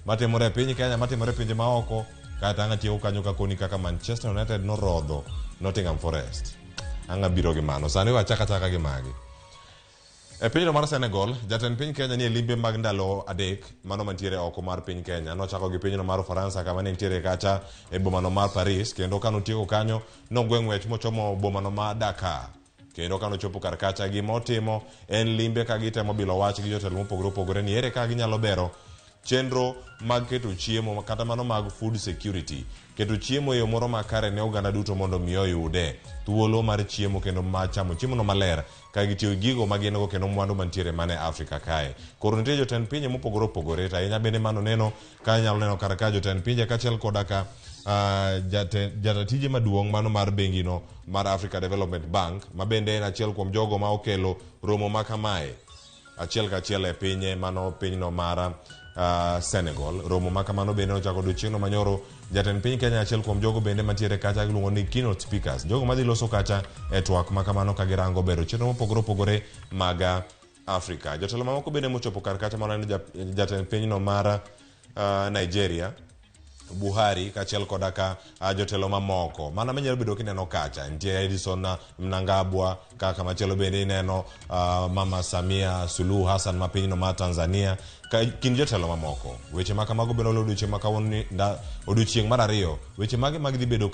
matimore e piny Kenya, matimore e pinje maoko, kata anga tieko kanyo ka koni kaka Manchester United norodho Nottingham Forest. Anga biro gi mano. Sani wachaka gi magi. E pinyno mar Senegal, jatend piny Kenya ni e limbe mag ndalo adek, mano mantiere oko mar piny Kenya. Nochako gi pinyno mar Ufaransa kama ne nitiere kacha e bomano mar Paris, kendo ka notieko kanyo nogweng' wech mochomo bomano mar Dakar. Kendo ka nochopo kar kacha gima otimo en limbe ka gitemo bilo wach gi jotelo mopogore opogore ni ere ka ginyalo bero chenro mag keto chiemo kata mano mag food security, keto chiemo e yo moro makare ne oganda duto mondo mi oyude thuolo mar chiemo kendo ma chamo chiemo no maler ka gitiyo gigo magin go kendo mwandu mantiere mane Afrika kae. Koro nitie jotend pinje mopogore opogore, ta inya bende mano neno ka nyalo neno kar ka jotend pinje kachiel kodaka jatatije maduong' mano mar bengi no mar Africa Development Bank, ma bende en achiel kuom jogo ma okelo romo makamae achiel kachiel e pinye mano pinyno mar Senegal. Romo makamano bende ochako odiochieng'no manyoro. Jatend piny Kenya achiel kuom jogo bende mantiere kacha iluongo ni keynote speakers, jogo madhi loso kacha e twak makamano ka girango bero chenro mopogore opogore mag Afrika. Jotelo mamoko bende mochopo kar kacha mano jatend pinyno mar Nigeria Buhari kachiel kodaka jotelo mamoko mana menyalo bedo kineno kacha. Nitie Edison Mnangagwa, kaka machielo bende ineno Mama Samia Suluhu Hassan ma pinyno ma Tanzania, kin jotelo mamoko. Weche makamago bende odiochieng' makawuono, odiochieng' mar ariyo, weche mage mag dhi bedo